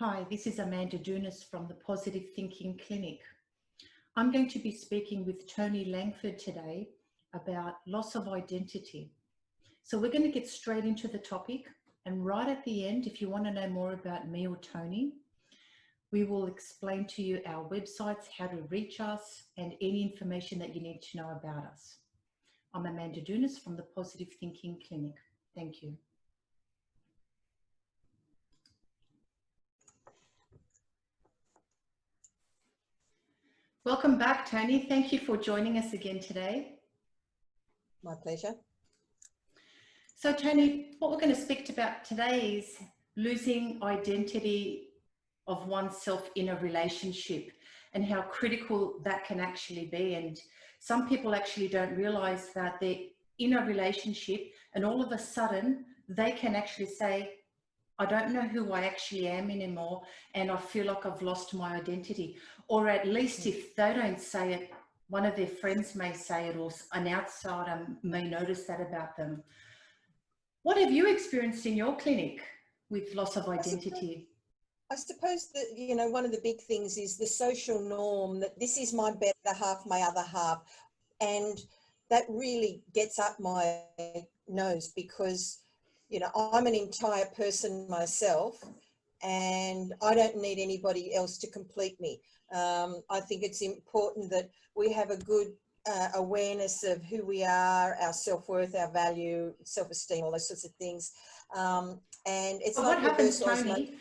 Hi, this is Amanda Dunas from the Positive Thinking Clinic. I'm going to be speaking with Tony Langford today about loss of identity. So we're going to get straight into the topic, and right at the end, if you want to know more about me or Tony, we will explain to you our websites, how to reach us, and any information that you need to know about us. I'm Amanda Dunas from the Positive Thinking Clinic. Thank you. Welcome back, Tony. Thank you for joining us again today. My pleasure. So, Tony, what we're going to speak about today is losing identity of oneself in a relationship and how critical that can actually be. And some people actually don't realize that they're in a relationship and all of a sudden they can actually say, I don't know who I actually am anymore, and I feel like I've lost my identity. Or at least if they don't say it, one of their friends may say it, or an outsider may notice that about them. What have you experienced in your clinic with loss of identity? I suppose that, you know, one of the big things is the social norm that this is my better half, my other half. And that really gets up my nose because, you know, I'm an entire person myself and I don't need anybody else to complete me. I think it's important that we have a good awareness of who we are, our self-worth, our value, self-esteem, all those sorts of things. And it's but like what happens, Tony?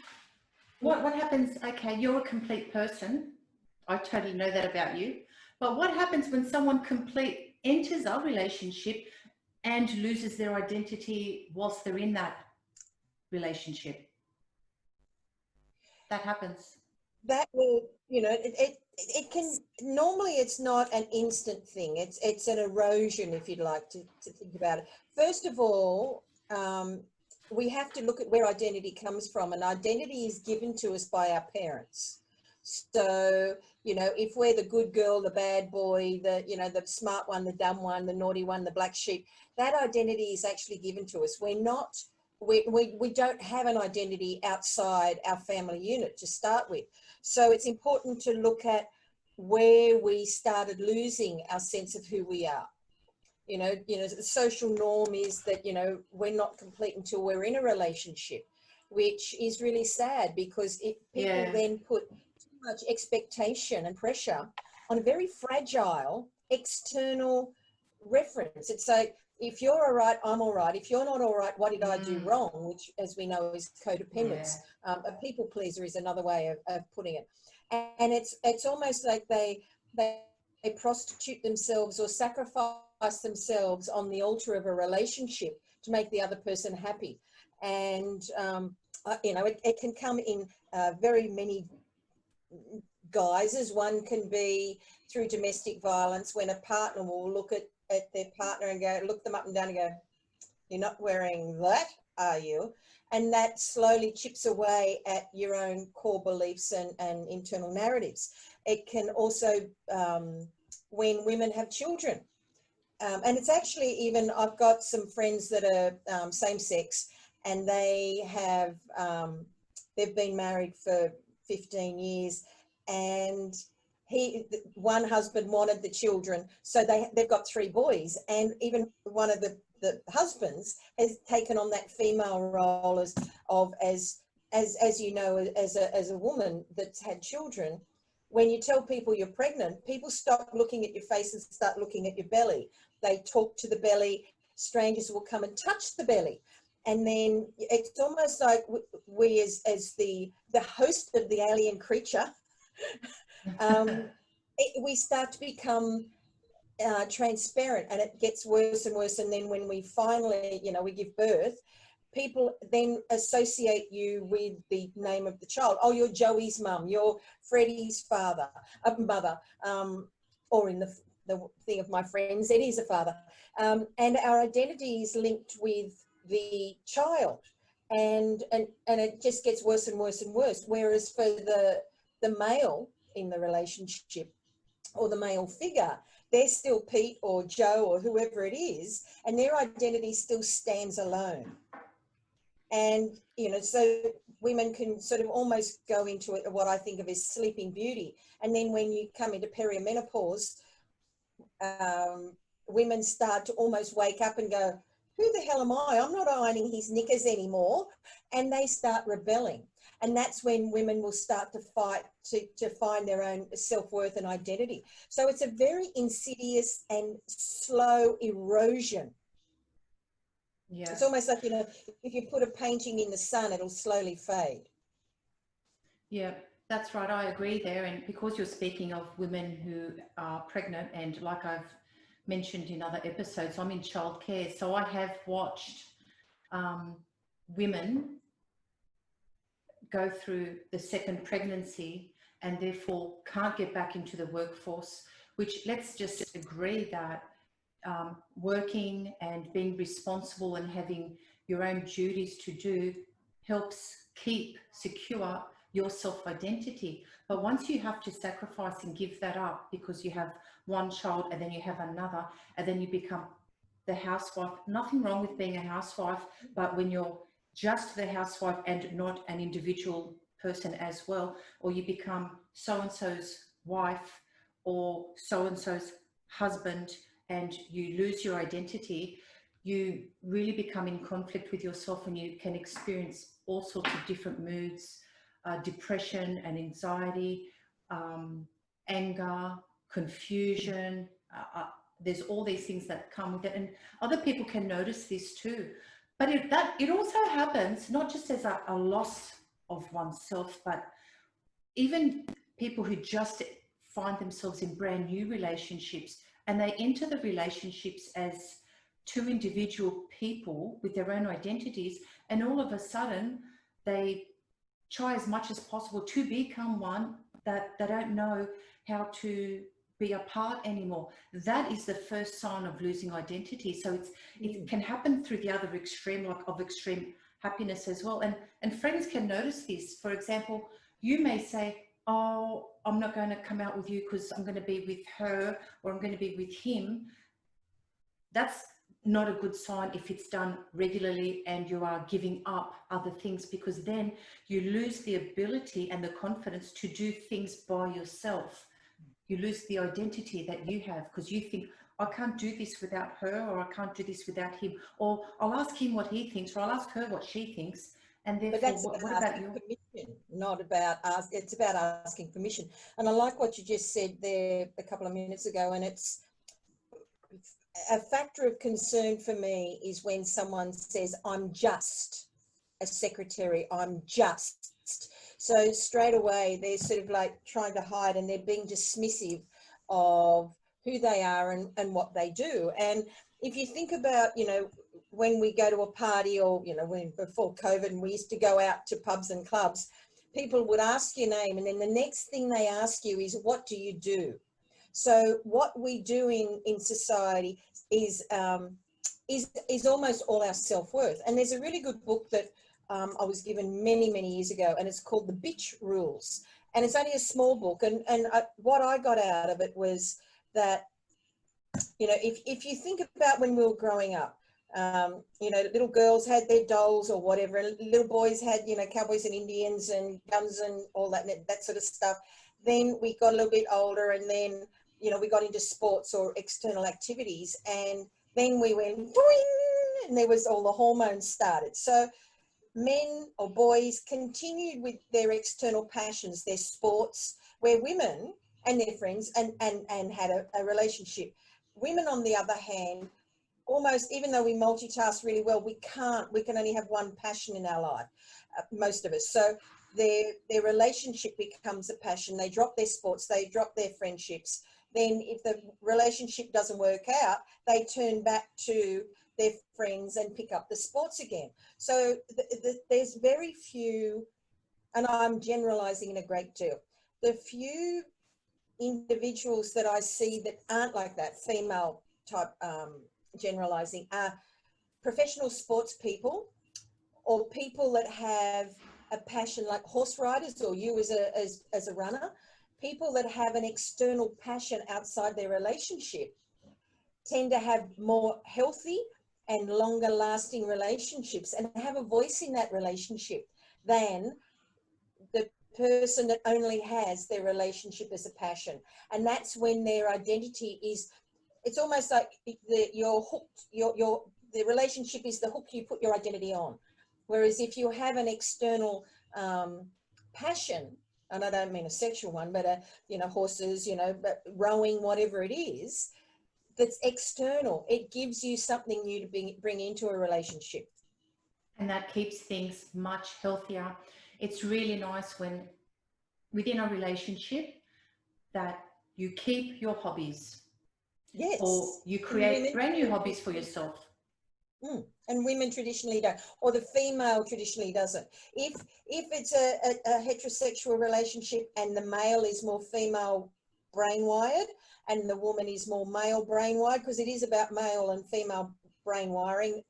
What happens? Okay, you're a complete person. I totally know that about you. But what happens when someone enters a relationship and loses their identity whilst they're in that relationship? That happens. That will, you know, it can, normally it's not an instant thing. It's an erosion, if you'd like to think about it. First of all, we have to look at where identity comes from, and identity is given to us by our parents. So, you know, if we're the good girl, the bad boy, the, you know, the smart one, the dumb one, the naughty one, the black sheep, that identity is actually given to us. We're not, we don't have an identity outside our family unit to start with. So it's important to look at where we started losing our sense of who we are. You know, the social norm is that, you know, we're not complete until we're in a relationship, which is really sad because people then put too much expectation and pressure on a very fragile external reference. It's like, if you're all right, I'm all right. If you're not all right, what did I do wrong? Which, as we know, is codependence. A people pleaser is another way of putting it. And it's almost like they prostitute themselves or sacrifice themselves on the altar of a relationship to make the other person happy. And, you know, it can come in very many guises. One can be through domestic violence, when a partner will look at their partner and go, look them up and down and go, you're not wearing that, are you? And that slowly chips away at your own core beliefs and internal narratives. It can also, when women have children, and it's actually even, I've got some friends that are same-sex, and they have, they've been married for 15 years, and one husband wanted the children, so they've got 3 boys, and even one of the husbands has taken on that female role as you know, as a woman that's had children. When you tell people you're pregnant, people stop looking at your face and start looking at your belly. They talk to the belly. Strangers will come and touch the belly. And then it's almost like we as the host of the alien creature, we start to become transparent, and it gets worse and worse. And then when we finally, you know, we give birth, people then associate you with the name of the child. Oh, you're Joey's mum, you're Freddie's mother, or in the thing of my friends, Eddie's a father. And our identity is linked with the child, and it just gets worse and worse and worse. Whereas for the male in the relationship, or the male figure, they're still Pete or Joe or whoever it is, and their identity still stands alone. And, you know, so women can sort of almost go into it, what I think of as sleeping beauty. And then when you come into perimenopause, women start to almost wake up and go, who the hell am I? I'm not ironing his knickers anymore. And they start rebelling. And that's when women will start to fight to find their own self-worth and identity. So it's a very insidious and slow erosion. Yeah. It's almost like, you know, if you put a painting in the sun, it'll slowly fade. Yeah, that's right. I agree there. And because you're speaking of women who are pregnant, and like I've mentioned in other episodes, I'm in childcare. So I have watched women go through the second pregnancy and therefore can't get back into the workforce, which, let's just agree that working and being responsible and having your own duties to do helps keep secure your self-identity. But once you have to sacrifice and give that up because you have one child and then you have another and then you become the housewife, nothing wrong with being a housewife, but when you're just the housewife and not an individual person as well, or you become so-and-so's wife or so-and-so's husband and you lose your identity, you really become in conflict with yourself and you can experience all sorts of different moods, depression and anxiety, anger, confusion. There's all these things that come with it, and other people can notice this too. But it also happens not just as a loss of oneself, but even people who just find themselves in brand new relationships and they enter the relationships as two individual people with their own identities, and all of a sudden they try as much as possible to become one, that they don't know how to be apart anymore. That is the first sign of losing identity. So it can happen through the other extreme, like of extreme happiness as well. And friends can notice this. For example, you may say, oh, I'm not going to come out with you because I'm going to be with her or I'm going to be with him. That's not a good sign if it's done regularly and you are giving up other things, because then you lose the ability and the confidence to do things by yourself. You lose the identity that you have because you think, I can't do this without her, or I can't do this without him, or I'll ask him what he thinks, or I'll ask her what she thinks. And therefore, but that's what about you? Permission, not about us. It's about asking permission. And I like what you just said there a couple of minutes ago, and it's a factor of concern for me is when someone says, I'm just a secretary, I'm just. So straight away, they're sort of like trying to hide and they're being dismissive of who they are and what they do. And if you think about, you know, when we go to a party, or, you know, when before COVID and we used to go out to pubs and clubs, people would ask your name and then the next thing they ask you is, what do you do? So what we do in society is almost all our self-worth. And there's a really good book that I was given many, many years ago, and it's called The Bitch Rules. And it's only a small book. And what I got out of it was that, you know, if you think about when we were growing up, you know, little girls had their dolls or whatever, and little boys had, you know, cowboys and Indians and guns and all that sort of stuff. Then we got a little bit older, and then, you know, we got into sports or external activities, and then we went, boing, and there was all the hormones started. So men or boys continued with their external passions, their sports, where women and their friends and had a relationship. Women, on the other hand, almost, even though we multitask really well, we can only have one passion in our life, most of us. So their relationship becomes a passion. They drop their sports, they drop their friendships. Then if the relationship doesn't work out, they turn back to their friends and pick up the sports again. So there's very few, and I'm generalizing in a great deal, the few individuals that I see that aren't like that, female type generalizing, are professional sports people, or people that have a passion, like horse riders, or you as a runner. People that have an external passion outside their relationship tend to have more healthy and longer lasting relationships and have a voice in that relationship. than the person that only has their relationship as a passion. And that's when their identity is, it's almost like you're hooked, the relationship is the hook you put your identity on. Whereas if you have an external passion, and I don't mean a sexual one, but horses, but rowing, whatever it is, that's external, it gives you something new to bring into a relationship. And that keeps things much healthier. It's really nice when within a relationship that you keep your hobbies. Yes. Or you create brand new hobbies for yourself. And women traditionally don't, or the female traditionally doesn't. If it's a heterosexual relationship and the male is more female brain wired and the woman is more male brain wired, because it is about male and female brain wiring,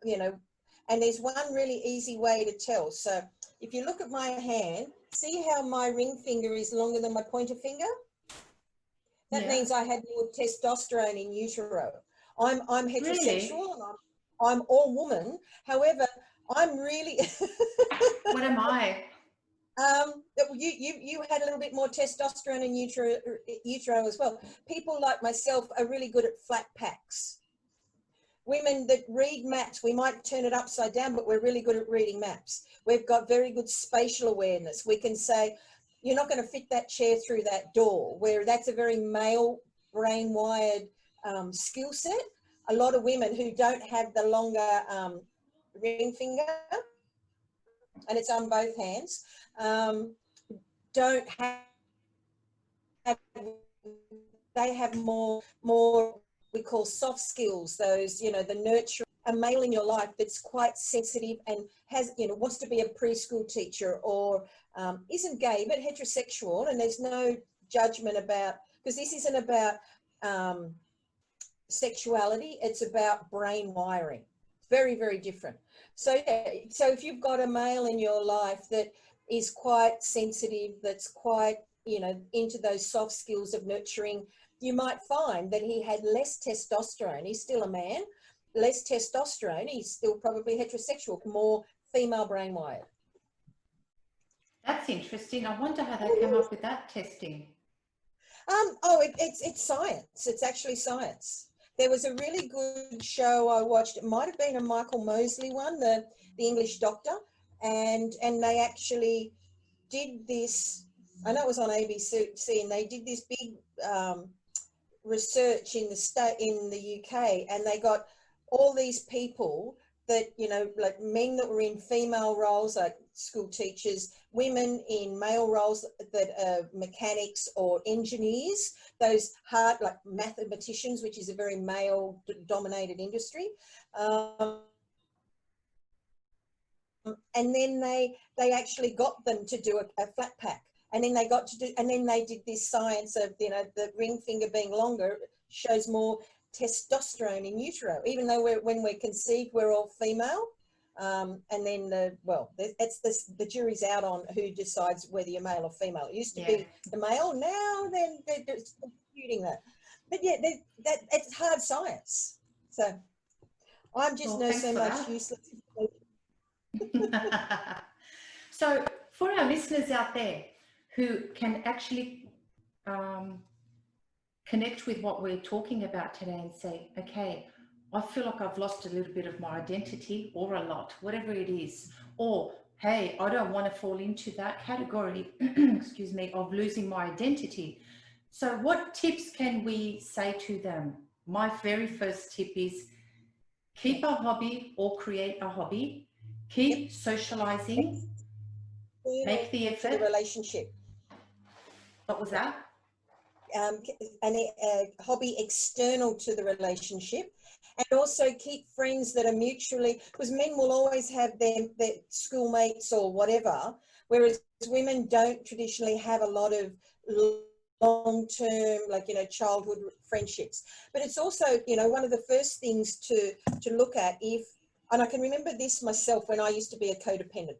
and there's one really easy way to tell. So if you look at my hand, see how my ring finger is longer than my pointer finger? That means I had more testosterone in utero. I'm heterosexual, and I'm all woman. However, I'm really What am I? You had a little bit more testosterone in utero as well. People like myself are really good at flat packs. Women that read maps, we might turn it upside down, but we're really good at reading maps. We've got very good spatial awareness. We can say, you're not going to fit that chair through that door, where that's a very male brain wired skill set. A lot of women who don't have the longer ring finger, and it's on both hands, don't have, they have more we call soft skills, those, the nurture. A male in your life that's quite sensitive and has, wants to be a preschool teacher, or isn't gay but heterosexual, and there's no judgment about, because this isn't about sexuality, it's about brain wiring. Very, very different. So if you've got a male in your life that is quite sensitive, that's quite, into those soft skills of nurturing, you might find that he had less testosterone. He's still a man, less testosterone. He's still probably heterosexual, more female brain wired. That's interesting. I wonder how they came up with that testing. It's science. It's actually science. There was a really good show I watched. It might have been a Michael Mosley one, the English doctor, and they actually did this. I know it was on ABC, and they did this big research in the UK, and they got all these people that, like men that were in female roles, like school teachers, women in male roles that are mechanics or engineers, those hard, like mathematicians, which is a very male dominated industry. And then they actually got them to do a flat pack. And then they did this science of, the ring finger being longer shows more testosterone in utero, even though when we're conceived, we're all female. And then the jury's out on who decides whether you're male or female. It used to be the male, now they're disputing that. But yeah, it's hard science. So I'm just so much useless. So for our listeners out there who can actually connect with what we're talking about today and say, okay, I feel like I've lost a little bit of my identity, or a lot, whatever it is, or hey, I don't want to fall into that category, excuse me, of losing my identity. So what tips can we say to them? My very first tip is keep a hobby or create a hobby, keep socializing, make the effort. The relationship. What was that? A hobby external to the relationship, and also keep friends that are mutually, because men will always have their schoolmates or whatever, whereas women don't traditionally have a lot of long-term, childhood friendships. But it's also, one of the first things to look at, and I can remember this myself when I used to be a codependent.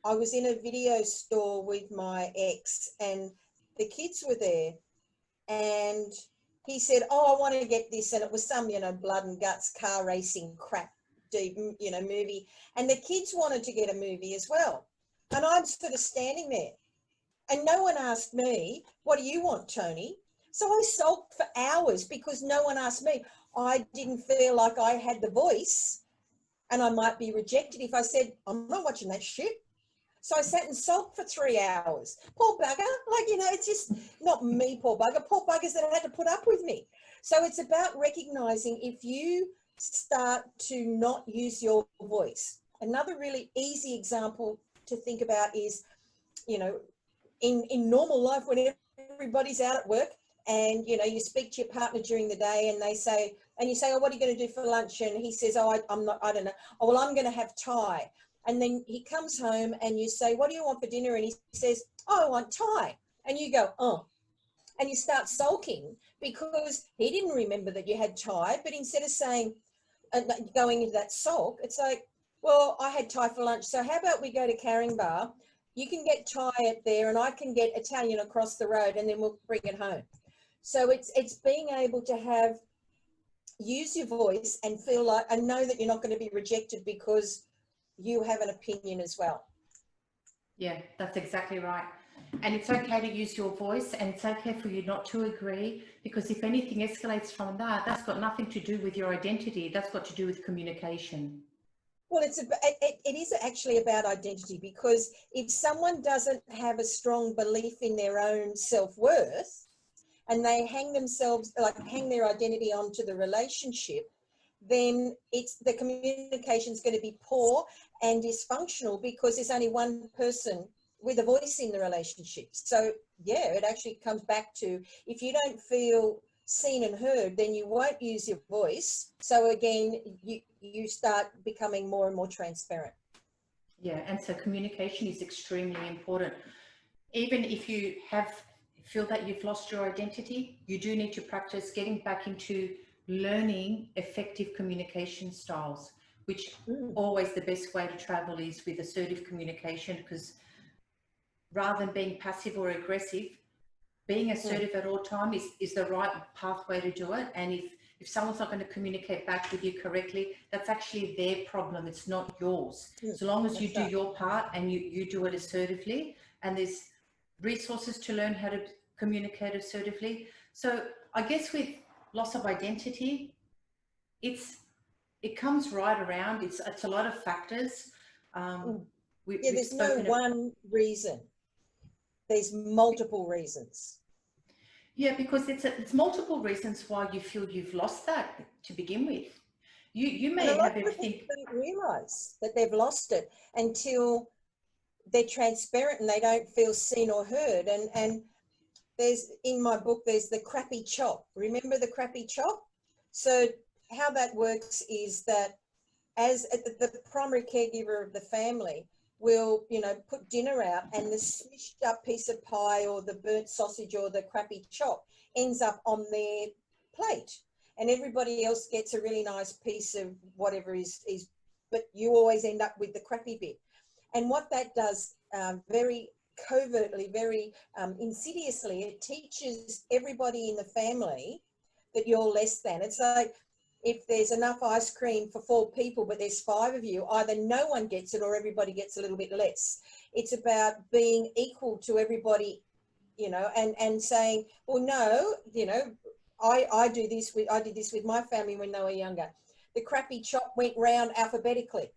I was in a video store with my ex, and the kids were there, and he said, oh, I want to get this. And it was some, blood and guts car racing crap deep, you know, movie, and the kids wanted to get a movie as well. And I'm sort of standing there, and no one asked me, what do you want, Tony? So I sulked for hours because no one asked me. I didn't feel like I had the voice, and I might be rejected if I said, I'm not watching that shit. So I sat and sulked for 3 hours. Poor bugger. Like, you know, it's just not me, poor bugger. Poor buggers that had to put up with me. So it's about recognizing if you start to not use your voice. Another really easy example to think about is, you know, in normal life, when everybody's out at work and, you know, you speak to your partner during the day and they say, and you say, oh, what are you going to do for lunch? And he says, oh, I don't know. Oh, well, I'm going to have Thai. And then he comes home and you say, what do you want for dinner? And he says, oh, I want Thai. And you go, oh, and you start sulking because he didn't remember that you had Thai. But instead of saying, going into that sulk, it's like, well, I had Thai for lunch. So how about we go to Caringbah? You can get Thai at there and I can get Italian across the road, and then we'll bring it home. So it's being able to use your voice and feel like, and know that you're not going to be rejected because you have an opinion as well. Yeah, that's exactly right. And it's okay to use your voice, and it's okay for you not to agree, because if anything escalates from that, that's got nothing to do with your identity. That's got to do with communication. Well, it is actually about identity, because if someone doesn't have a strong belief in their own self-worth and they hang their identity onto the relationship, then the communication is going to be poor and dysfunctional because there's only one person with a voice in the relationship. So yeah, it actually comes back to, if you don't feel seen and heard, then you won't use your voice. So again, you start becoming more and more transparent. Yeah, and so communication is extremely important. Even if you feel that you've lost your identity, you do need to practice getting back into learning effective communication styles, which always the best way to travel is with assertive communication, because rather than being passive or aggressive, being assertive at all times is the right pathway to do it. And if someone's not going to communicate back with you correctly, that's actually their problem. It's not yours. So long as you do your part and you do it assertively, and there's resources to learn how to communicate assertively. So I guess with loss of identity, it comes right around. It's a lot of factors. There's no one reason. There's multiple reasons. Yeah, because it's multiple reasons why you feel you've lost that to begin with. You may have everything. People don't realise that they've lost it until they're transparent and they don't feel seen or heard. And there's, in my book, there's the crappy chop. Remember the crappy chop? So how that works is that as the primary caregiver of the family will, you know, put dinner out, and the smushed up piece of pie or the burnt sausage or the crappy chop ends up on their plate, and everybody else gets a really nice piece of whatever is, but you always end up with the crappy bit. And what that does, very covertly, very insidiously, it teaches everybody in the family that you're less than. It's like, if there's enough ice cream for 4 people, but there's 5 of you, either no one gets it or everybody gets a little bit less. It's about being equal to everybody, you know, and saying, well, no, you know, I did this with my family when they were younger. The crappy chop went round alphabetically.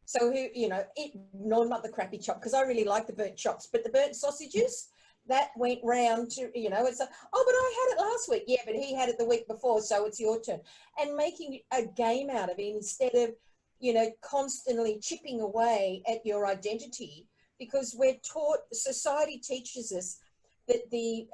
So who, you know, not the crappy chop, because I really like the burnt chops, but the burnt sausages, that went round to, you know, it's like, oh, but I had it last week. Yeah, but he had it the week before, so it's your turn. And making a game out of it instead of, you know, constantly chipping away at your identity, because we're taught, society teaches us that the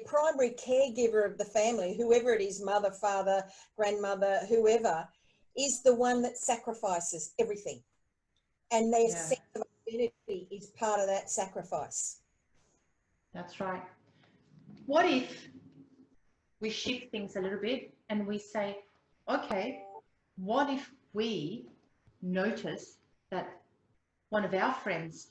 primary caregiver of the family, whoever it is, mother, father, grandmother, whoever, is the one that sacrifices everything. And their sense of identity is part of that sacrifice. That's right. What if we shift things a little bit and we say, okay, what if we notice that one of our friends,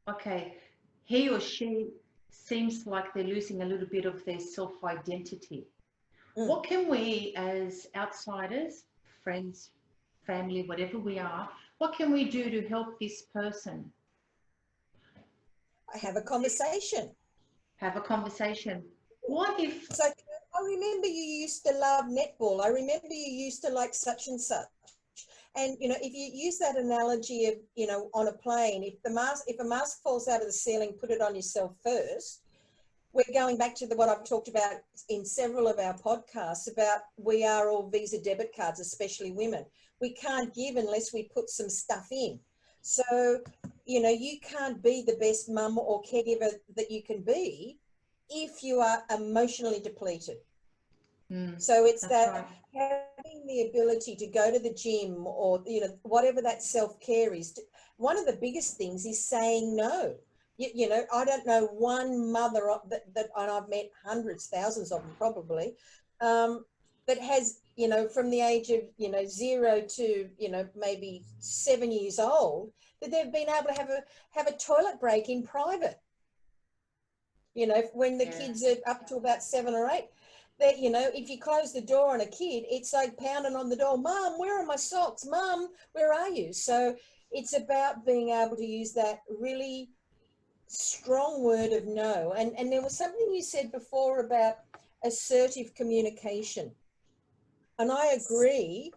okay, he or she seems like they're losing a little bit of their self-identity. What can we as outsiders, friends, family, whatever we are, what can we do to help this person? I have a conversation. Have a conversation. What if... It's like, I remember you used to love netball. I remember you used to like such and such. And, you know, if you use that analogy of, you know, on a plane, if a mask falls out of the ceiling, put it on yourself first. We're going back to what I've talked about in several of our podcasts about we are all Visa debit cards, especially women. We can't give unless we put some stuff in. So, you know, you can't be the best mum or caregiver that you can be if you are emotionally depleted. So it's that right. having the ability to go to the gym or, you know, whatever that self-care is. One of the biggest things is saying no. You know, I don't know one mother that and I've met hundreds, thousands of them probably, that has, you know, from the age of, you know, 0 to, you know, maybe 7 years old, that they've been able to have a toilet break in private. You know, when the kids are up to about 7 or 8, that, you know, if you close the door on a kid, it's like pounding on the door, Mum, where are my socks? Mum, where are you? So it's about being able to use that really strong word of no. And there was something you said before about assertive communication. And I agree.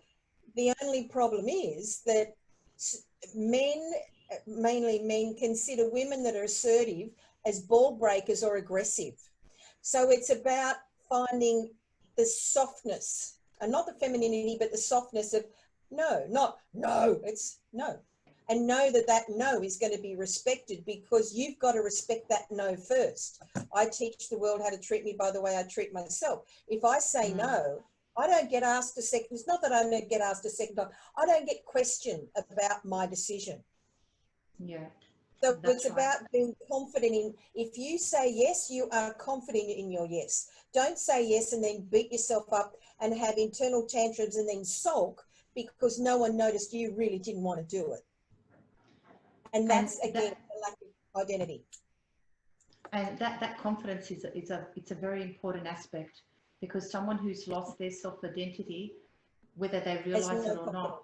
The only problem is that men, mainly men, consider women that are assertive as ball breakers or aggressive. So it's about finding the softness, and not the femininity, but the softness of no, not no, it's no. And know that that no is going to be respected, because you've got to respect that no first. I teach the world how to treat me by the way I treat myself. If I say no, I don't get asked a second. It's not that I don't get asked a second time. I don't get questioned about my decision. Yeah. So it's about being confident in, if you say yes, you are confident in your yes. Don't say yes and then beat yourself up and have internal tantrums and then sulk because no one noticed you really didn't want to do it. And that's, again, a lack of identity. And that confidence it's a very important aspect, because someone who's lost their self-identity, whether they realize it or not,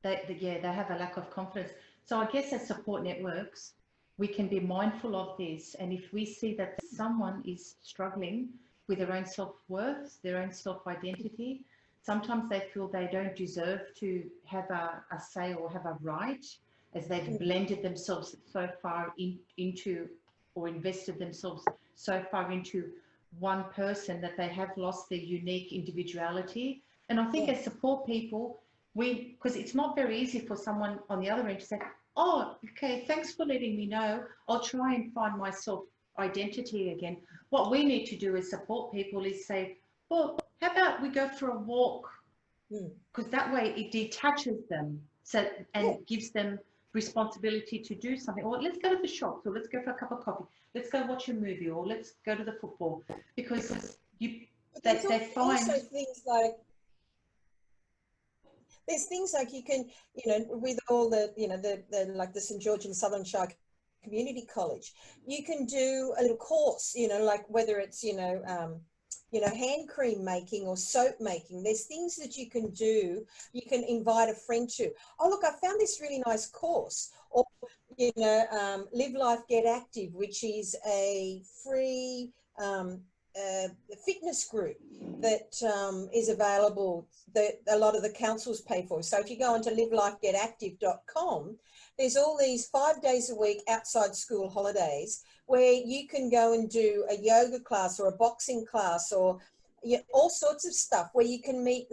they have a lack of confidence. So I guess as support networks, we can be mindful of this. And if we see that someone is struggling with their own self-worth, their own self-identity, sometimes they feel they don't deserve to have a say or have a right, as they've blended themselves so far into or invested themselves so far into one person that they have lost their unique individuality. And I think as support people, because it's not very easy for someone on the other end to say, oh, okay, thanks for letting me know. I'll try and find my self-identity again. What we need to do as support people is say, well, how about we go for a walk? Because that way it detaches them and gives them responsibility to do something. Or let's go to the shops, or let's go for a cup of coffee. Let's go watch a movie, or let's go to the football. Because they find also things like, there's things like you can, you know, with all the, you know, the like the St. George and Southern Shire Community College, you can do a little course, you know, like whether it's, you know, hand cream making or soap making. There's things that you can do. You can invite a friend to. Oh, look, I found this really nice course. Or, you know, Live Life, Get Active, which is a free fitness group that is available that a lot of the councils pay for. So if you go onto livelifegetactive.com, there's all these 5 days a week outside school holidays where you can go and do a yoga class or a boxing class or all sorts of stuff where you can meet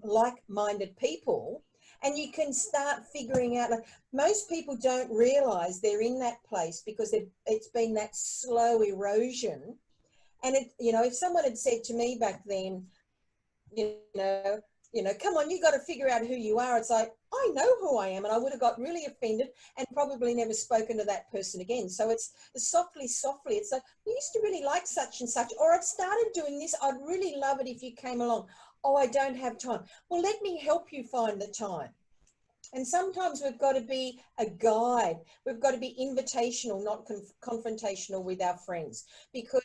like-minded people, and you can start figuring out, like, most people don't realize they're in that place because it's been that slow erosion. And it, you know, if someone had said to me back then, you know, come on, you got to figure out who you are. It's like, I know who I am, and I would have got really offended and probably never spoken to that person again. So it's the softly. It's like, we used to really like such and such, or I'd started doing this. I'd really love it if you came along. Oh, I don't have time. Well, let me help you find the time. And sometimes we've got to be a guide. We've got to be invitational, not confrontational with our friends, because,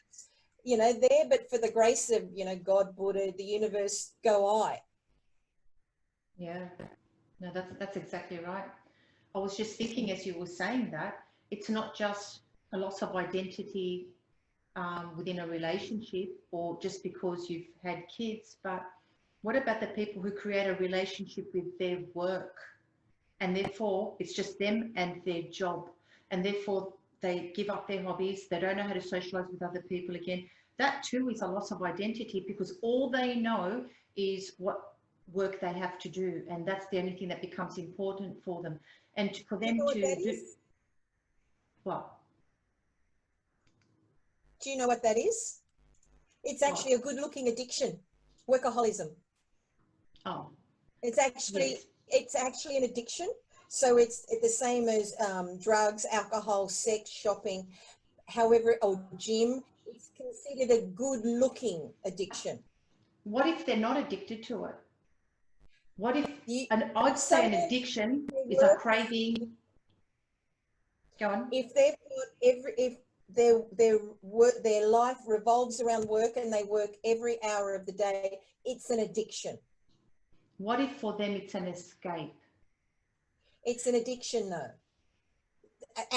you know, there, but for the grace of, you know, God, Buddha, the universe, go I. Yeah. No, that's exactly right. I was just thinking as you were saying that, it's not just a loss of identity within a relationship or just because you've had kids, but what about the people who create a relationship with their work and therefore it's just them and their job, and therefore they give up their hobbies, they don't know how to socialize with other people again. That too is a loss of identity because all they know is what work they have to do, and that's the only thing that becomes important for them. And for Do you them know what to that do, is? well, Do you know what that is? It's actually what? a good looking addiction, workaholism. Oh, It's yes. actually an addiction. So it's the same as drugs, alcohol, sex, shopping, however, or gym. It's considered a good looking addiction. What if they're not addicted to it? What if, You, and if I'd say an someone addiction their is a work, craving. Go on. if they've got if their life revolves around work and they work every hour of the day, it's an addiction. What if for them it's an escape? It's an addiction, though.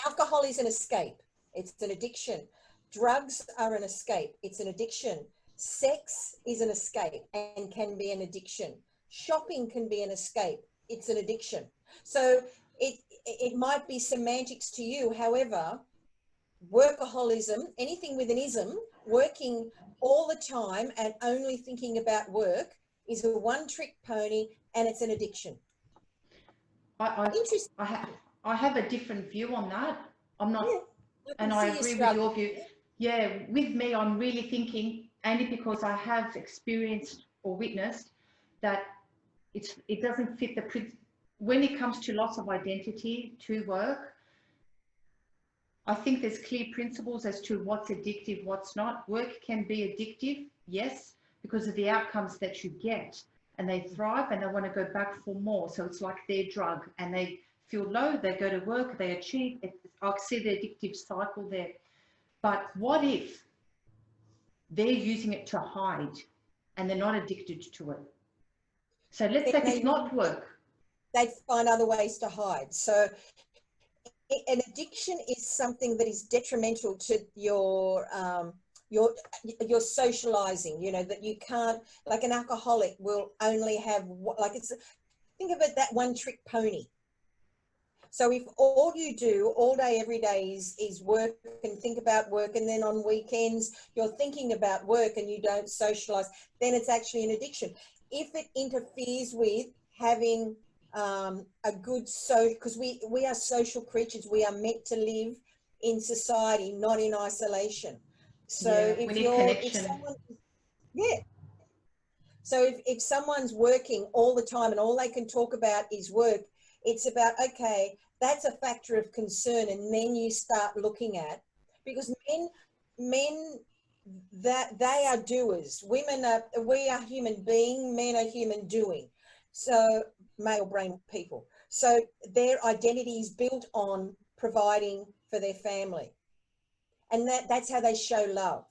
Alcohol is an escape. It's an addiction. Drugs are an escape. It's an addiction. Sex is an escape and can be an addiction. Shopping can be an escape. It's an addiction. So it might be semantics to you. However, workaholism, anything with an ism, working all the time and only thinking about work is a one-trick pony, and it's an addiction. I, I, Interesting. I have a different view on that. I'm Yeah, not, I can and I see you agree with struggling. your view. Yeah, with me, I'm really thinking, only because I have experienced or witnessed that it doesn't fit when it comes to loss of identity to work. I think there's clear principles as to what's addictive, what's not. Work can be addictive, yes, because of the outcomes that you get, and they thrive and they want to go back for more. So it's like their drug, and they feel low, they go to work, they achieve. I see the addictive cycle there. But what if they're using it to hide and they're not addicted to it? So let's say Then if it's not work. they find other ways to hide. So an addiction is something that is detrimental to your your socializing, you know, that you can't, like an alcoholic will only have, like, it's, think of it, that one trick pony. So if all you do all day, every day is work and think about work, and then on weekends you're thinking about work and you don't socialize, then it's actually an addiction. If it interferes with having a good, so because we are social creatures, we are meant to live in society, not in isolation. So Yeah, we need if connection. someone, yeah, so if someone's working all the time and all they can talk about is work, it's about, okay, that's a factor of concern. And then you start looking at, because men, that they are doers. We are human being, men are human doing. So male brain people. So their identity is built on providing for their family. And that's how they show love.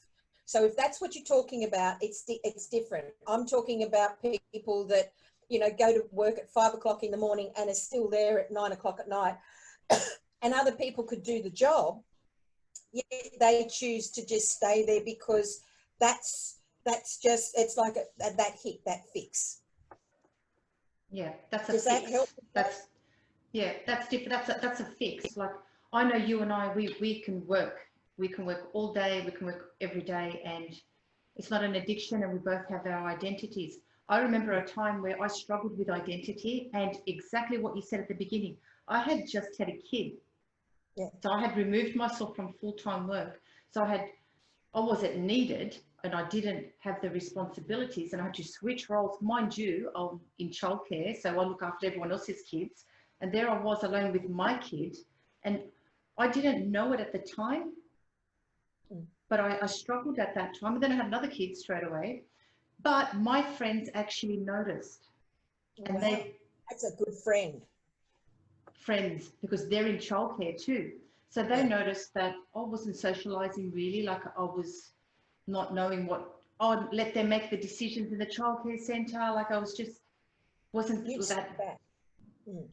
So if that's what you're talking about, it's different. I'm talking about people that, you know, go to work at 5 o'clock in the morning and are still there at 9 o'clock at night. And other people could do the job, yet they choose to just stay there because that's just, it's like that hit, that fix. Yeah, that's a Does that help? fix. Yeah, that's different. That's a fix. Like I know you and I, we can work. We can work all day. We can work every day, and it's not an addiction. And we both have our identities. I remember a time where I struggled with identity, and exactly what you said at the beginning. I had just had a kid, Yeah. so I had removed myself from full-time work. So I wasn't needed, and I didn't have the responsibilities, and I had to switch roles. Mind you, I'm in childcare, so I look after everyone else's kids, and there I was alone with my kid, and I didn't know it at the time, but I struggled at that time. And then I had another kid straight away, but my friends actually noticed, and Wow. they That's a good friend. friends because they're in childcare too. So they Yeah. noticed that I wasn't socializing really, like I was not knowing what, oh, let them make the decisions in the childcare centre. Like I was just, wasn't You'd step that, back.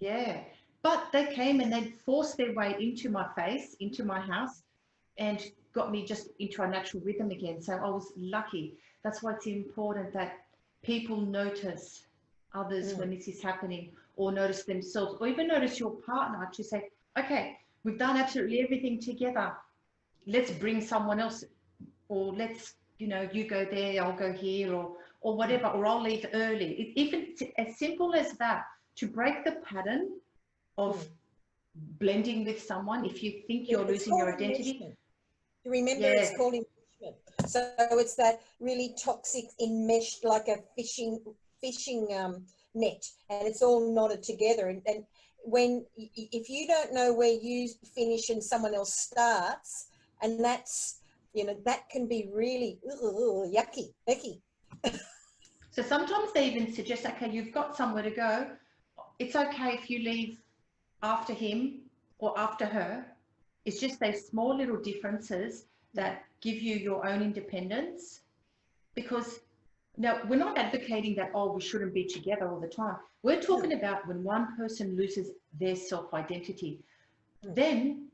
Yeah. But they came and they forced their way into my face, into my house, and got me just into a natural rhythm again. So I was lucky. That's why it's important that people notice others when this is happening, or notice themselves, or even notice your partner to say, okay, we've done absolutely everything together. Let's bring someone else, or let's, you go there, I'll go here, or whatever, or I'll leave early. If it's as simple as that, to break the pattern of blending with someone, if you think you're It's losing your called identity. enmeshment. You remember, it's Yeah, called enmeshment. So it's that really toxic enmeshed, like a fishing net, and it's all knotted together. And when, if you don't know where you finish and someone else starts, and that's, that can be really yucky, icky. so sometimes they even suggest, okay, you've got somewhere to go, it's okay if you leave after him or after her. It's just those small little differences that give you your own independence. Because now, we're not advocating that, oh, we shouldn't be together all the time. We're talking about when one person loses their self-identity, then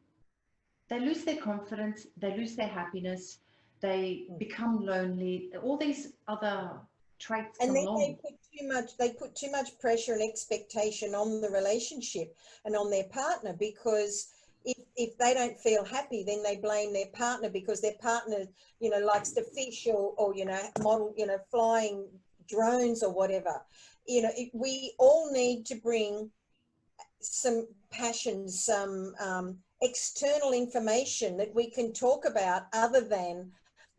they lose their confidence, they lose their happiness, they become lonely, all these other traits And come then along. they put too much pressure and expectation on the relationship and on their partner, because if they don't feel happy, then they blame their partner because their partner, likes to fish, or model, flying drones or whatever. We all need to bring some passion, some external information that we can talk about, other than,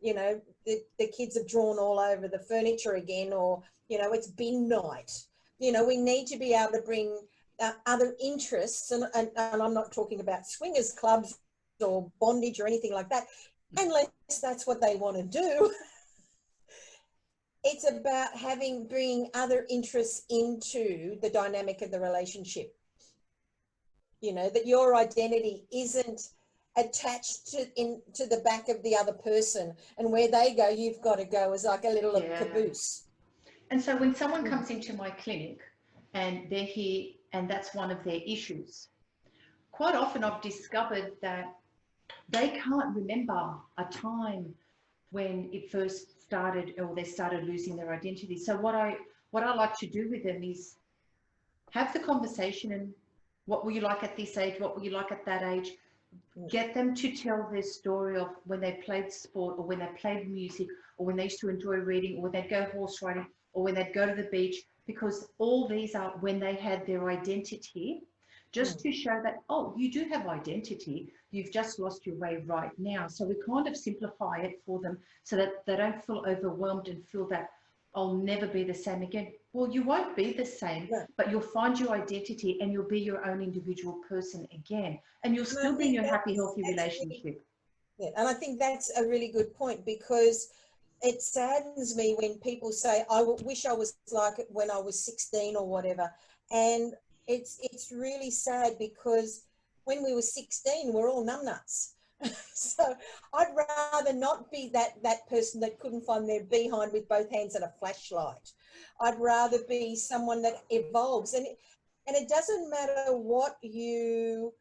the kids have drawn all over the furniture again, or, it's bin night. We need to be able to bring other interests, and I'm not talking about swingers clubs or bondage or anything like that, unless that's what they want to do. It's about bringing other interests into the dynamic of the relationship. That your identity isn't attached to the back of the other person, and where they go, you've got to go, as like a little caboose. And so when someone comes into my clinic and they're here and that's one of their issues, quite often I've discovered that they can't remember a time when it first started, or they started losing their identity. So what I like to do with them is have the conversation, and what were you like at this age? What were you like at that age? Get them to tell their story of when they played sport, or when they played music, or when they used to enjoy reading, or when they'd go horse riding, or when they'd go to the beach, because all these are when they had their identity, just to show that, oh, you do have identity, you've just lost your way right now. So we kind of simplify it for them so that they don't feel overwhelmed and feel that I'll never be the same again. Well, you won't be the same, but you'll find your identity and you'll be your own individual person again. And you'll still be in your happy, healthy relationship. And I think that's a really good point, because it saddens me when people say, I wish I was like it when I was 16 or whatever. And it's really sad, because when we were 16, we're all numbnuts. So I'd rather not be that person that couldn't find their behind with both hands and a flashlight. I'd rather be someone that evolves. And it doesn't matter whether you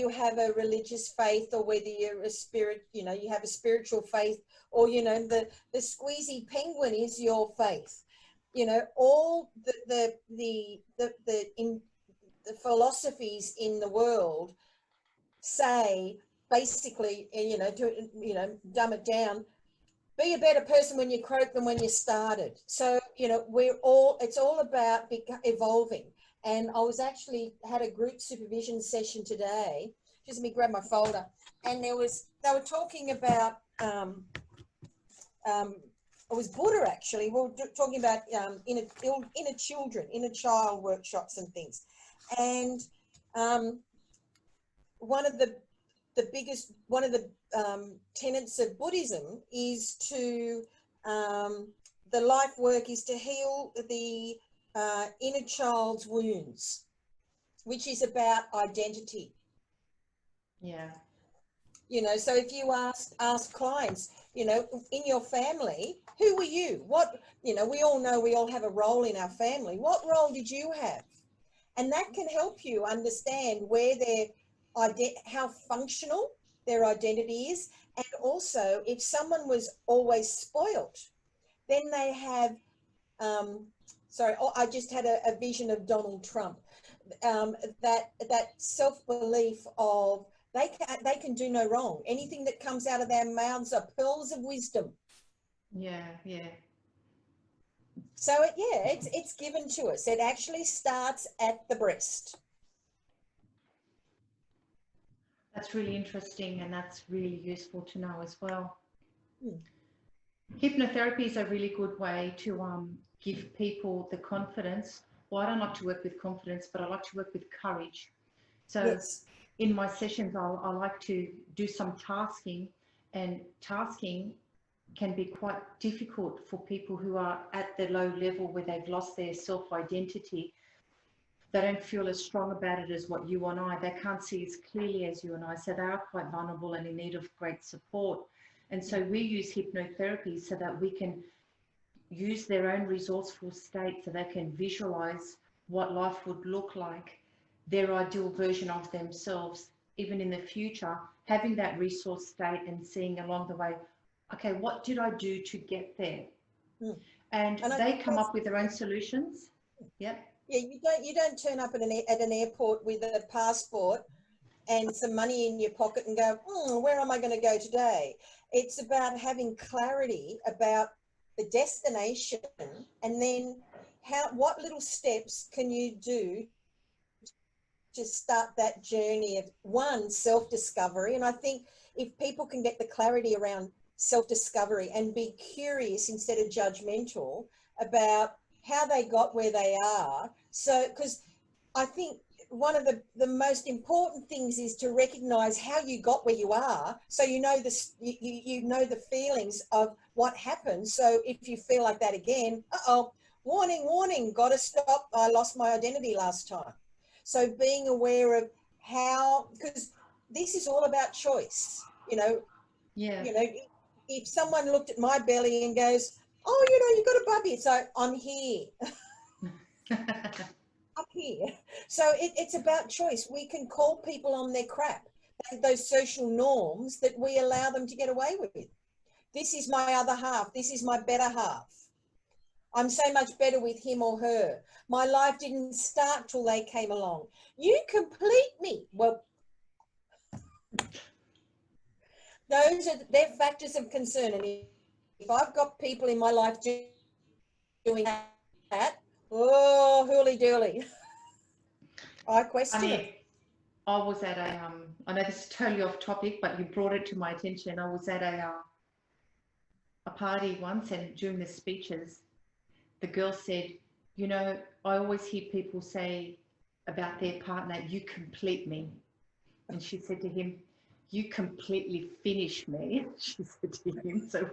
have a religious faith, or whether you're a spirit, you have a spiritual faith, or, the squeezy penguin is your faith. All the philosophies in the world say, basically, to dumb it down, be a better person when you croak than when you started. So, it's all about evolving. And I had a group supervision session today. Just let me grab my folder. And they were talking about, it was Buddha, actually. We were talking about inner child workshops and things. And one of the tenets of Buddhism is the life work is to heal the inner child's wounds, which is about identity. Yeah. You know, so if you ask clients, you know, in your family, who were you? What, you know, we all know we all have a role in our family. What role did you have? And that can help you understand where how functional their identity is. And also, if someone was always spoilt, then they have, I just had a vision of Donald Trump, that self-belief of they can do no wrong. Anything that comes out of their mouths are pearls of wisdom. Yeah, yeah. So it's given to us. It actually starts at the breast. That's really interesting, and that's really useful to know as well. Hmm. Hypnotherapy is a really good way to give people the confidence. Well, I don't like to work with confidence, but I like to work with courage. So Yes. in my sessions, I like to do some tasking, and tasking can be quite difficult for people who are at the low level where they've lost their self-identity. They don't feel as strong about it as what you and I, they can't see as clearly as you and I, so they are quite vulnerable and in need of great support. And so we use hypnotherapy so that we can use their own resourceful state so they can visualize what life would look like, their ideal version of themselves, even in the future, having that resource state and seeing along the way, okay, what did I do to get there? Mm. And they come up with their own solutions. Yep. Yeah, you don't turn up at an airport with a passport and some money in your pocket and go, where am I going to go today? It's about having clarity about the destination, and then what little steps can you do to start that journey of self-discovery. And I think if people can get the clarity around self-discovery and be curious instead of judgmental about how they got where they are. So, because I think one of the most important things is to recognize how you got where you are, so you know you know the feelings of what happened. So if you feel like that again, warning, got to stop, I lost my identity last time. So being aware of how, because this is all about choice, Yeah. If someone looked at my belly and goes, oh, you've got a bubby, so I'm here. Up here. So it's about choice. We can call people on their crap, those social norms that we allow them to get away with. This is my other half. This is my better half. I'm so much better with him or her. My life didn't start till they came along. You complete me. Well, they're factors of concern. And if I've got people in my life doing that, oh, hooly-dooly. I question it. I was at I know this is totally off topic, but you brought it to my attention. I was at a party once, and during the speeches, the girl said, I always hear people say about their partner, you complete me. And she said to him, you completely finish me, she said to him. So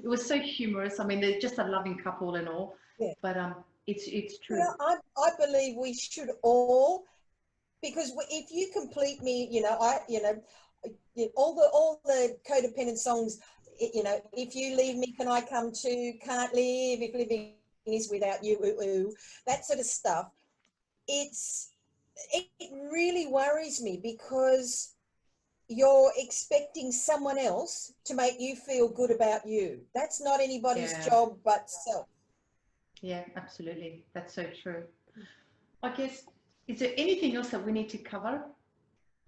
it was so humorous. I mean, they're just a loving couple and all, yeah. But it's true. I believe we should all, because if you complete me, all the codependent songs, if you leave me, can I come too? Can't live if living is without you. That sort of stuff. It really worries me, because you're expecting someone else to make you feel good about you. That's not anybody's job but self. Yeah, absolutely. That's so true. I guess, is there anything else that we need to cover?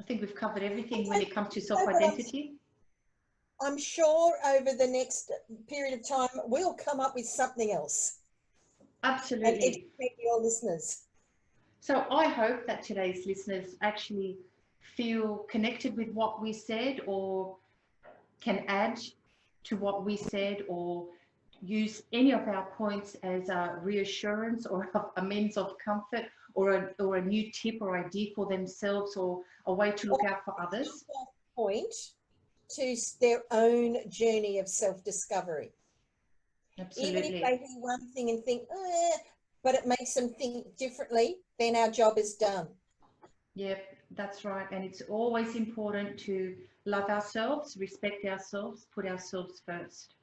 I think we've covered everything when it comes to self-identity. I'm sure over the next period of time, we'll come up with something else. Absolutely. And educate your listeners. So I hope that today's listeners actually feel connected with what we said, or can add to what we said, or use any of our points as a reassurance or a means of comfort, or a new tip or idea for themselves, or a way to look out for others. Point to their own journey of self-discovery. Absolutely. Even if they hear one thing and think, but it makes them think differently, then our job is done. Yeah, That's right. And it's always important to love ourselves, respect ourselves, put ourselves first.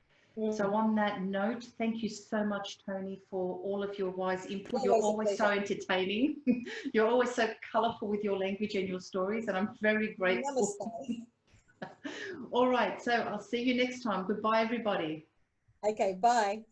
So on that note, thank you so much, Tony, for all of your wise input. You're always so entertaining. You're always so colourful with your language and your stories, and I'm very grateful. Namaste. All right, so I'll see you next time. Goodbye, everybody. Okay, bye.